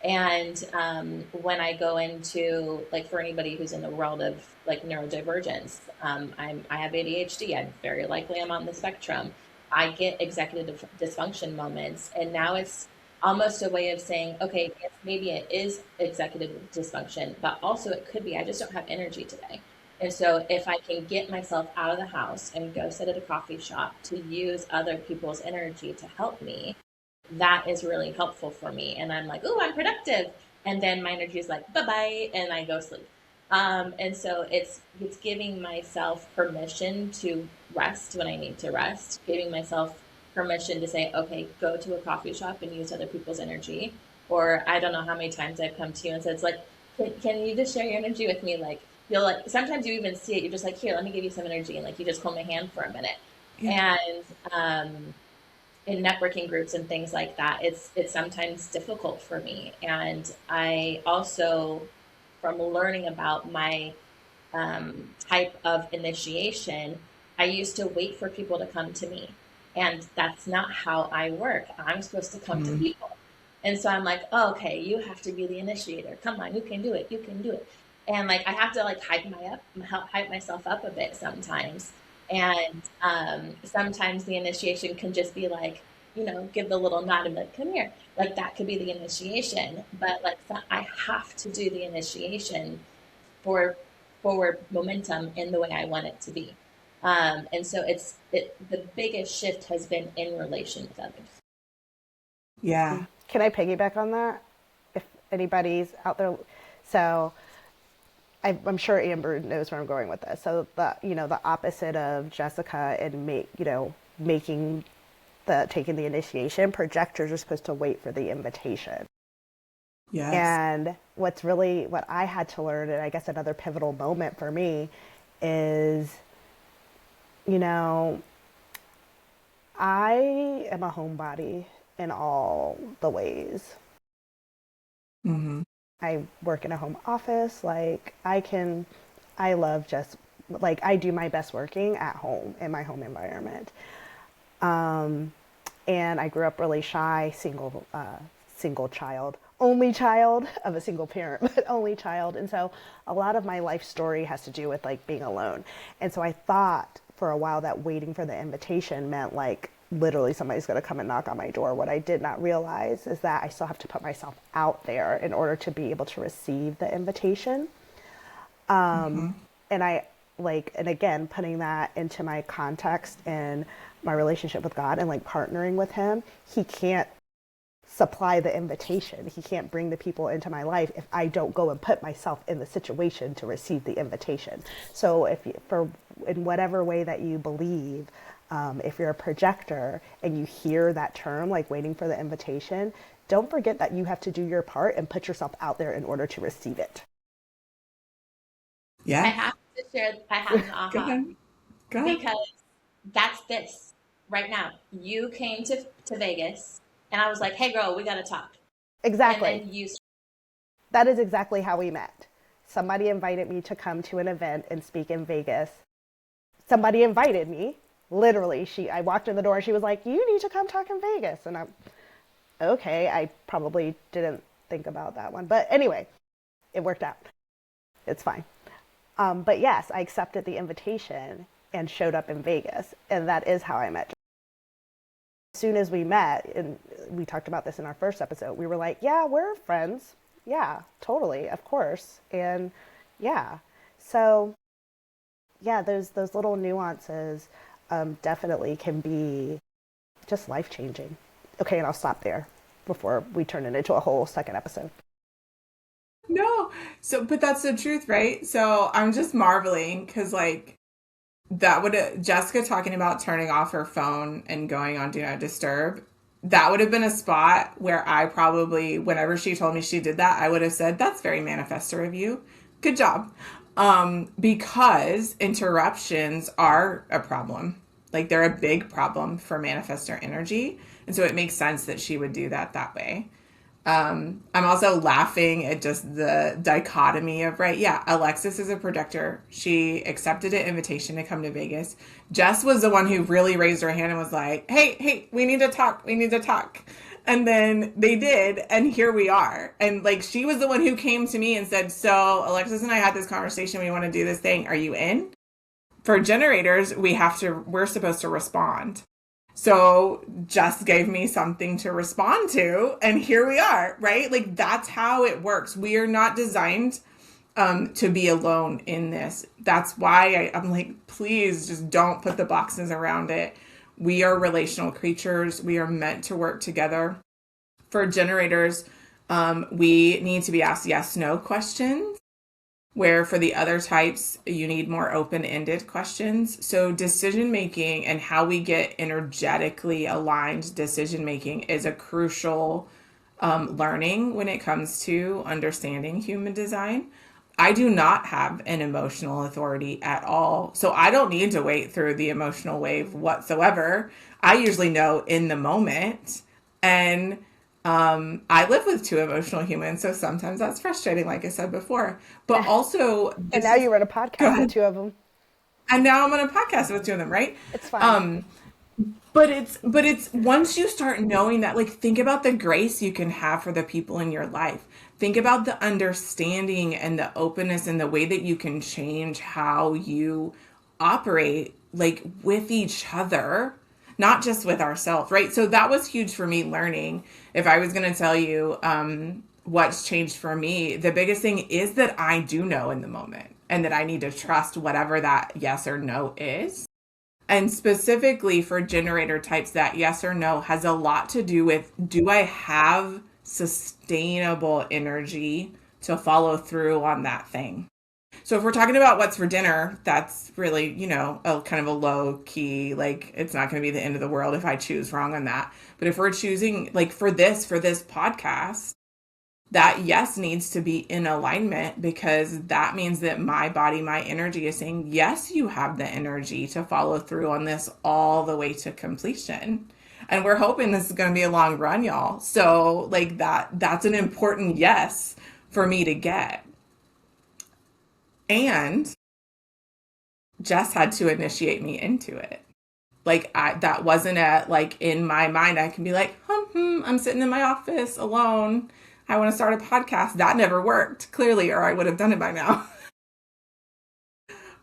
[SPEAKER 2] And when I go into, like, for anybody who's in the world of like neurodivergence, I have ADHD. I'm very likely I'm on the spectrum. I get executive dysfunction moments, and now it's almost a way of saying, okay, yes, maybe it is executive dysfunction, but also it could be I just don't have energy today. And so if I can get myself out of the house and go sit at a coffee shop to use other people's energy to help me, that is really helpful for me. And I'm like, oh, I'm productive. And then my energy is like, bye-bye, and I go sleep. And so it's giving myself permission to rest when I need to rest, giving myself permission to say, okay, go to a coffee shop and use other people's energy. Or I don't know how many times I've come to you and said, it's like, can you just share your energy with me? Like, you'll like, sometimes you even see it, you're just like, here, let me give you some energy. And like, you just hold my hand for a minute. Yeah. And, in networking groups and things like that, it's sometimes difficult for me. And I also, from learning about my type of initiation, I used to wait for people to come to me. And that's not how I work. I'm supposed to come to people. And so I'm like, oh, okay, you have to be the initiator. Come on, you can do it. You can do it. And like, I have to like hype myself up a bit sometimes. And sometimes the initiation can just be like, you know, give the little nod and be like, come here. Like that could be the initiation. But like, so I have to do the initiation for forward momentum in the way I want it to be. And so the biggest shift has been in relation with others.
[SPEAKER 1] Yeah.
[SPEAKER 3] Can I piggyback on that? If anybody's out there, so I'm sure Amber knows where I'm going with this. So the opposite of Jessica and taking the initiation, projectors are supposed to wait for the invitation.
[SPEAKER 1] Yes.
[SPEAKER 3] And what I had to learn, and I guess another pivotal moment for me is, I am a homebody in all the ways.
[SPEAKER 1] Mm-hmm.
[SPEAKER 3] I work in a home office. Like I love just like I do my best working at home in my home environment. And I grew up really shy, single child, only child of a single parent, but only child. And so a lot of my life story has to do with like being alone. And so I thought for a while that waiting for the invitation meant like literally somebody's going to come and knock on my door. What I did not realize is that I still have to put myself out there in order to be able to receive the invitation. And and again, putting that into my context and my relationship with God and like partnering with him, he can't supply the invitation. He can't bring the people into my life if I don't go and put myself in the situation to receive the invitation. So in whatever way that you believe, if you're a projector and you hear that term, like waiting for the invitation, don't forget that you have to do your part and put yourself out there in order to receive it.
[SPEAKER 2] Yeah. I have to share, I have an aha.
[SPEAKER 1] Go ahead.
[SPEAKER 2] Because that's this right now. You came to Vegas and I was like, hey girl, we got to talk.
[SPEAKER 3] Exactly.
[SPEAKER 2] And then
[SPEAKER 3] that is exactly how we met. Somebody invited me to come to an event and speak in Vegas. Somebody invited me. Literally, I walked in the door and she was like, you need to come talk in Vegas. And I'm, okay, I probably didn't think about that one. But anyway, it worked out. It's fine. But yes, I accepted the invitation and showed up in Vegas. And that is how I met. As soon as we met, and we talked about this in our first episode, we were like, yeah, we're friends. Yeah, totally, of course. And yeah, so yeah, those little nuances definitely can be just life-changing. Okay, and I'll stop there before we turn it into a whole second episode.
[SPEAKER 1] No, but that's the truth, right? So I'm just marveling because like Jessica talking about turning off her phone and going on Do Not Disturb, that would have been a spot where I probably, whenever she told me she did that, I would have said, that's very manifestor of you. Good job. Because interruptions are a problem. Like they're a big problem for manifestor energy. And so it makes sense that she would do that way. I'm also laughing at just the dichotomy of, right, yeah, Alexis is a projector. She accepted an invitation to come to Vegas. Jess was the one who really raised her hand and was like, hey, we need to talk. And then they did, and here we are. And like, she was the one who came to me and said, so Alexis and I had this conversation. We want to do this thing. Are you in? For generators, we're supposed to respond. So Jess gave me something to respond to, and here we are, right? Like that's how it works. We are not designed to be alone in this. That's why I'm like, please just don't put the boxes around it. We are relational creatures. We are meant to work together. For generators, we need to be asked yes, no questions, where for the other types, you need more open-ended questions. So decision making and how we get energetically aligned decision making is a crucial learning when it comes to understanding human design. I do not have an emotional authority at all. So I don't need to wait through the emotional wave whatsoever. I usually know in the moment. And I live with two emotional humans. So sometimes that's frustrating, like I said before. But also,
[SPEAKER 3] And now you run a podcast with two of them.
[SPEAKER 1] And now I'm on a podcast with two of them, right?
[SPEAKER 3] It's fine.
[SPEAKER 1] But it's once you start knowing that, like, think about the grace you can have for the people in your life. Think about the understanding and the openness and the way that you can change how you operate, like, with each other, not just with ourselves, right? So that was huge for me learning. If I was going to tell you what's changed for me, the biggest thing is that I do know in the moment and that I need to trust whatever that yes or no is. And specifically for generator types, that yes or no has a lot to do with, do I have sustainable energy to follow through on that thing? So if we're talking about what's for dinner, that's really, a kind of a low key, like, it's not going to be the end of the world if I choose wrong on that. But if we're choosing, like, for this podcast, that yes needs to be in alignment, because that means that my body, my energy is saying, yes, you have the energy to follow through on this all the way to completion. And we're hoping this is going to be a long run, y'all. So like that's an important yes for me to get. And Jess had to initiate me into it. Like that wasn't in my mind. I can be like, I'm sitting in my office alone. I want to start a podcast. That never worked, clearly, or I would have done it by now.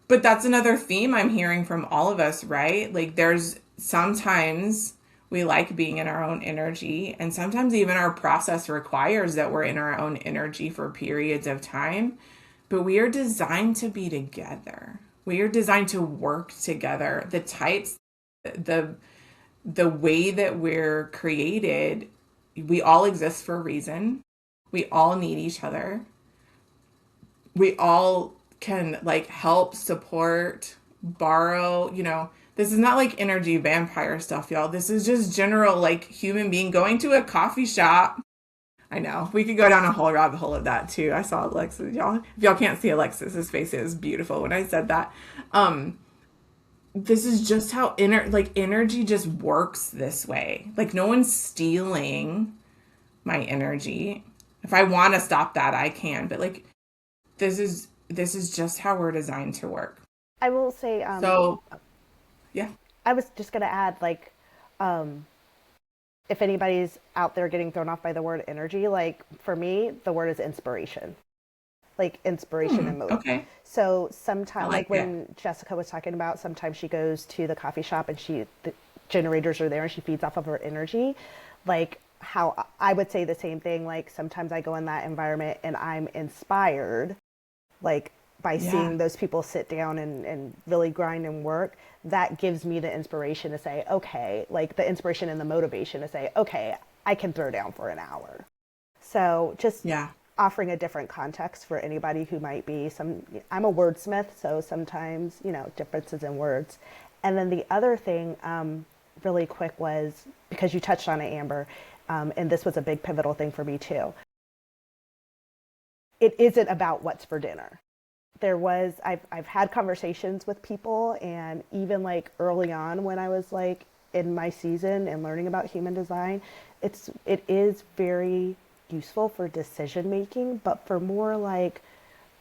[SPEAKER 1] But that's another theme I'm hearing from all of us, right? Like, there's sometimes we like being in our own energy, and sometimes even our process requires that we're in our own energy for periods of time. But we are designed to be together. We are designed to work together. The types, the way that we're created, we all exist for a reason. We all need each other. We all can like help, support, borrow, this is not like energy vampire stuff, y'all. This is just general, like, human being going to a coffee shop. I know we could go down a whole rabbit hole of that too. I saw Alexis, y'all. If y'all can't see Alexis's face, it was beautiful when I said that. This is just how energy just works this way. Like, no one's stealing my energy. If I want to stop that, I can. But like, this is just how we're designed to work.
[SPEAKER 3] I will say.
[SPEAKER 1] Yeah.
[SPEAKER 3] I was just gonna add, like, if anybody's out there getting thrown off by the word energy, like, for me, the word is inspiration. Like, inspiration and motive.
[SPEAKER 1] Okay.
[SPEAKER 3] So sometimes,
[SPEAKER 1] like
[SPEAKER 3] when Jessica was talking about, sometimes she goes to the coffee shop and the generators are there and she feeds off of her energy. Like, how I would say the same thing. Like, sometimes I go in that environment and I'm inspired, like, by seeing those people sit down and really grind and work. That gives me the inspiration to say, okay, like, the inspiration and the motivation to say, okay, I can throw down for an hour. So just offering a different context for anybody who might be I'm a wordsmith, so sometimes, differences in words. And then the other thing, really quick, was, because you touched on it, Amber, and this was a big pivotal thing for me too. It isn't about what's for dinner. I've had conversations with people, and even like early on when I was like in my season and learning about human design, it is very useful for decision making, but for more like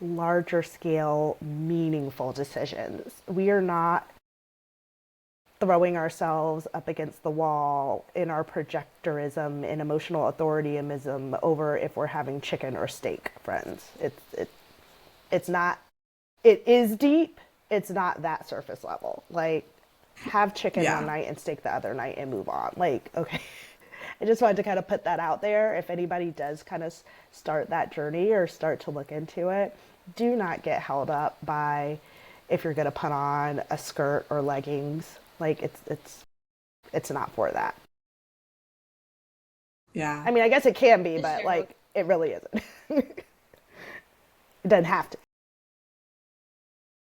[SPEAKER 3] larger scale, meaningful decisions. We are not throwing ourselves up against the wall in our projectorism and emotional authorityism over if we're having chicken or steak, friends. It's not, it is deep. It's not that surface level. Like, have chicken one night and steak the other night and move on. Like, okay. I just wanted to kind of put that out there. If anybody does kind of start that journey or start to look into it, do not get held up by if you're going to put on a skirt or leggings. Like, it's It's not for that.
[SPEAKER 1] Yeah.
[SPEAKER 3] I mean, I guess it can be, but
[SPEAKER 2] Sure.
[SPEAKER 3] like it really isn't. It doesn't have to.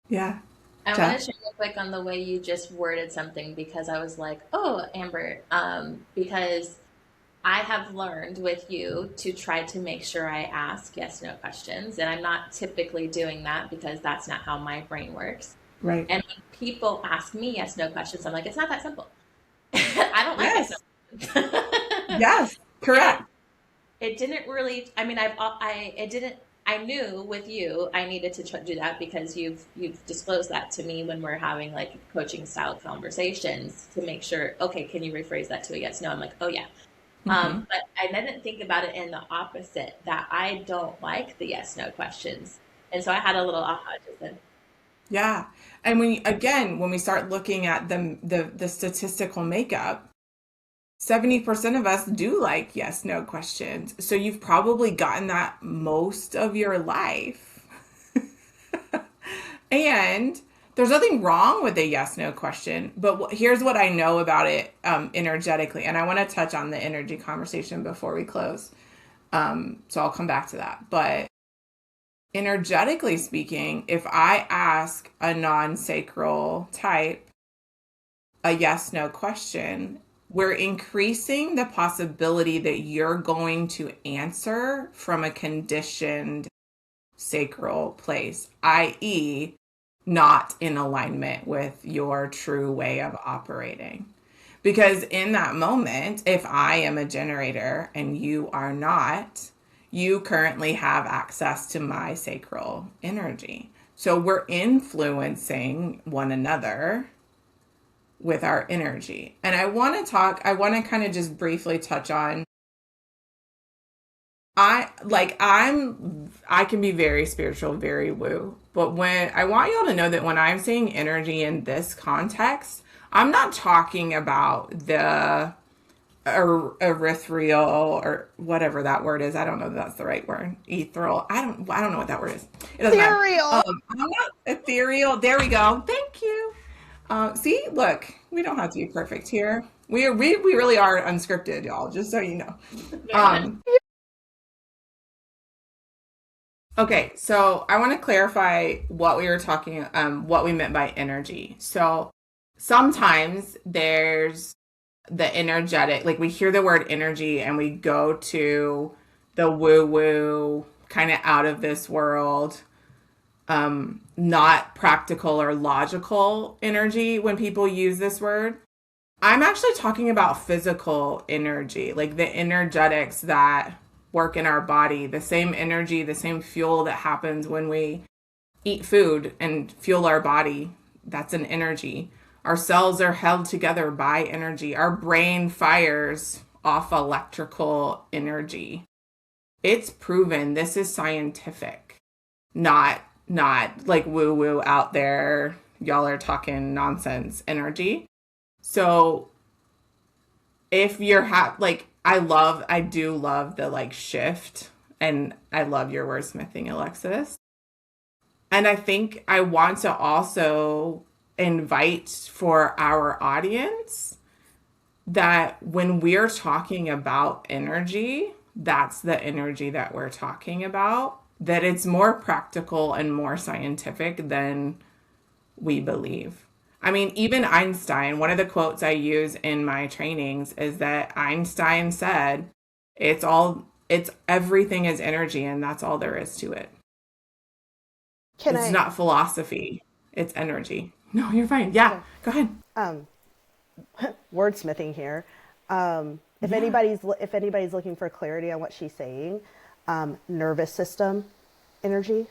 [SPEAKER 1] Yeah.
[SPEAKER 2] I want to
[SPEAKER 1] Jeff?
[SPEAKER 2] share real quick on the way you just worded something because I was like, oh, Amber, because I have learned with you to try to make sure I ask yes, no questions. And I'm not typically doing that because that's not how my brain works.
[SPEAKER 1] Right.
[SPEAKER 2] And when people ask me yes, no questions, I'm like, it's not that simple. I don't like yes,
[SPEAKER 1] Yes.
[SPEAKER 2] no questions.
[SPEAKER 1] Yes.
[SPEAKER 2] And
[SPEAKER 1] Correct.
[SPEAKER 2] it didn't really, I mean, it didn't, I knew with you, I needed to do that because you've disclosed that to me when we're having like coaching style conversations to make sure, okay, can you rephrase that to a yes, no? I'm like, oh yeah.
[SPEAKER 1] Mm-hmm.
[SPEAKER 2] But I didn't think about it in the opposite, that I don't like the yes, no questions. And so I had a little aha just then.
[SPEAKER 1] Yeah. And when we start looking at the statistical makeup, 70% of us do like yes, no questions. So you've probably gotten that most of your life. And there's nothing wrong with a yes, no question. But here's what I know about it energetically. And I want to touch on the energy conversation before we close. So I'll come back to that. But energetically speaking, if I ask a non-sacral type a yes no question, we're increasing the possibility that you're going to answer from a conditioned sacral place, i.e., not in alignment with your true way of operating. Because in that moment, if I am a generator and you are not, you currently have access to my sacral energy. So we're influencing one another with our energy. And I want to kind of just briefly touch on I can be very spiritual, very woo. But when I want y'all to know that when I'm saying energy in this context, I'm not talking about the ethereal or whatever that word is. I don't know if that's the right word. Ethereal. I don't know what that word is. It doesn't matter.
[SPEAKER 3] Cereal.
[SPEAKER 1] I'm not ethereal. There we go. Thank you. See, look, we don't have to be perfect here. We really are unscripted, y'all. Just so you know.
[SPEAKER 2] Very much.
[SPEAKER 1] Okay, so I want to clarify what we were talking, what we meant by energy. So sometimes there's the energetic, like we hear the word energy and we go to the woo woo, kind of out of this world, not practical or logical energy when people use this word. I'm actually talking about physical energy, like the energetics that work in our body, the same energy, the same fuel that happens when we eat food and fuel our body. That's an energy. Our cells are held together by energy. Our brain fires off electrical energy. It's proven. This is scientific, not like woo woo out there. Y'all are talking nonsense energy. So if you're like I do love the like shift, and I love your wordsmithing, Alexis. And I think I want to also invite for our audience that when we're talking about energy, that's the energy that we're talking about, that it's more practical and more scientific than we believe. I mean, even Einstein, one of the quotes I use in my trainings is that Einstein said, it's everything is energy, and that's all there is to it. It's not philosophy, it's energy. No, you're fine. Yeah,
[SPEAKER 3] Okay.
[SPEAKER 1] go ahead.
[SPEAKER 3] Wordsmithing here. If
[SPEAKER 1] Yeah.
[SPEAKER 3] anybody's looking for clarity on what she's saying, nervous system energy,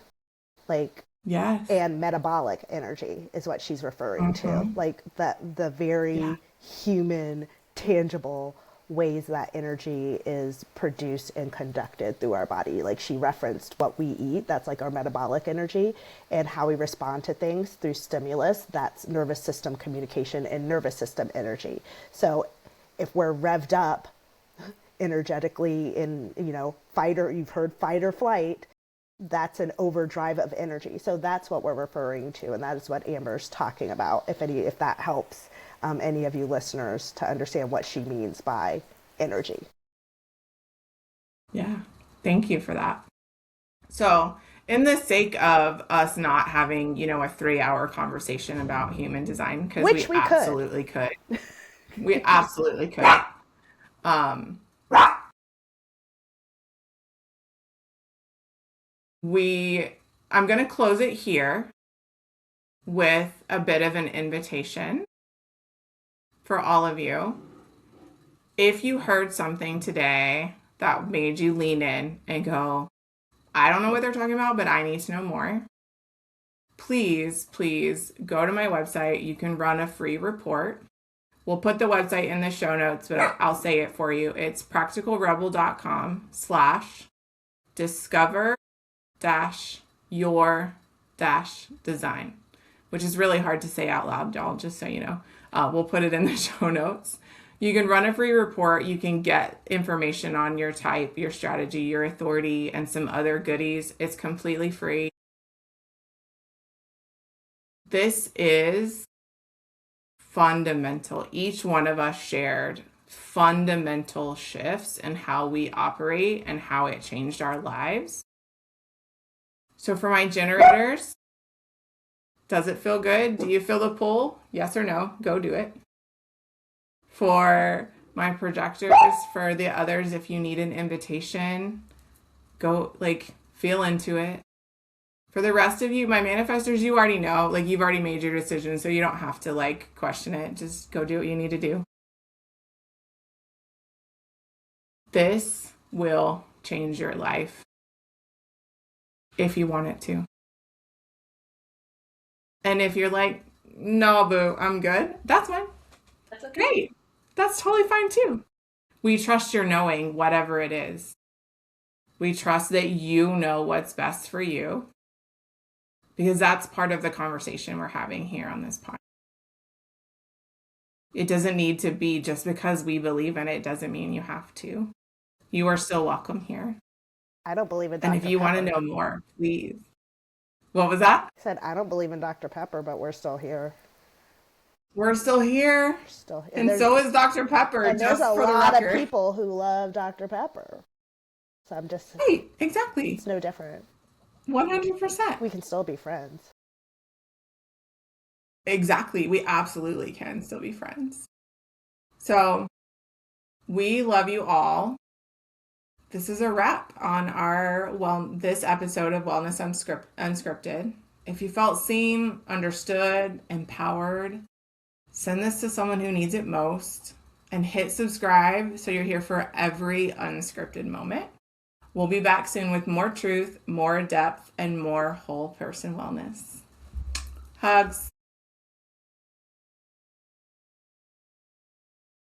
[SPEAKER 3] like,
[SPEAKER 1] Yes.
[SPEAKER 3] and metabolic energy is what she's referring to,
[SPEAKER 1] Uh-huh.
[SPEAKER 3] like the
[SPEAKER 1] Yeah.
[SPEAKER 3] very human, tangible ways that energy is produced and conducted through our body. Like she referenced what we eat, that's like our metabolic energy, and how we respond to things through stimulus, that's nervous system communication and nervous system energy. So if we're revved up energetically in, you've heard fight or flight, that's an overdrive of energy. So that's what we're referring to, and that is what Amber's talking about. If that helps any of you listeners to understand what she means by energy.
[SPEAKER 1] Yeah, thank you for that. So, in the sake of us not having, a 3-hour conversation about human design, because
[SPEAKER 3] Which
[SPEAKER 1] we
[SPEAKER 3] we could.
[SPEAKER 1] absolutely could. We absolutely could. Um, I'm going to close it here with a bit of an invitation for all of you. If you heard something today that made you lean in and go, I don't know what they're talking about, but I need to know more, please go to my website. You can run a free report. We'll put the website in the show notes, but I'll say it for you. It's practicalrebel.com/discover-your-design, which is really hard to say out loud, y'all, just so you know. We'll put it in the show notes. You can run a free report. You can get information on your type, your strategy, your authority, and some other goodies. It's completely free. This is fundamental. Each one of us shared fundamental shifts in how we operate and how it changed our lives. So for my generators, does it feel good? Do you feel the pull? Yes or no? Go do it. For my projectors, for the others, if you need an invitation, go feel into it. For the rest of you, my manifestors, you already know, you've already made your decision, so you don't have to question it. Just go do what you need to do. This will change your life if you want it to. And if you're like, no, boo, I'm good, that's fine.
[SPEAKER 2] That's okay.
[SPEAKER 1] Great. That's totally fine too. We trust your knowing, whatever it is. We trust that you know what's best for you, because that's part of the conversation we're having here on this podcast. It doesn't need to be just because we believe in it, doesn't mean you have to. You are still welcome here.
[SPEAKER 3] I don't believe in Dr.
[SPEAKER 1] And if you want to know more, please. What was that?
[SPEAKER 3] I said, I don't believe in Dr. Pepper, but we're still here.
[SPEAKER 1] We're still here.
[SPEAKER 3] We're still here.
[SPEAKER 1] And so is Dr. Pepper.
[SPEAKER 3] And there's a lot of people who love Dr. Pepper. So I'm just...
[SPEAKER 1] Right, exactly.
[SPEAKER 3] It's no different.
[SPEAKER 1] 100%.
[SPEAKER 3] We can still be friends.
[SPEAKER 1] Exactly. We absolutely can still be friends. So we love you all. This is a wrap on this episode of Wellness Unscripted. If you felt seen, understood, empowered, send this to someone who needs it most, and hit subscribe so you're here for every unscripted moment. We'll be back soon with more truth, more depth, and more whole person wellness. Hugs.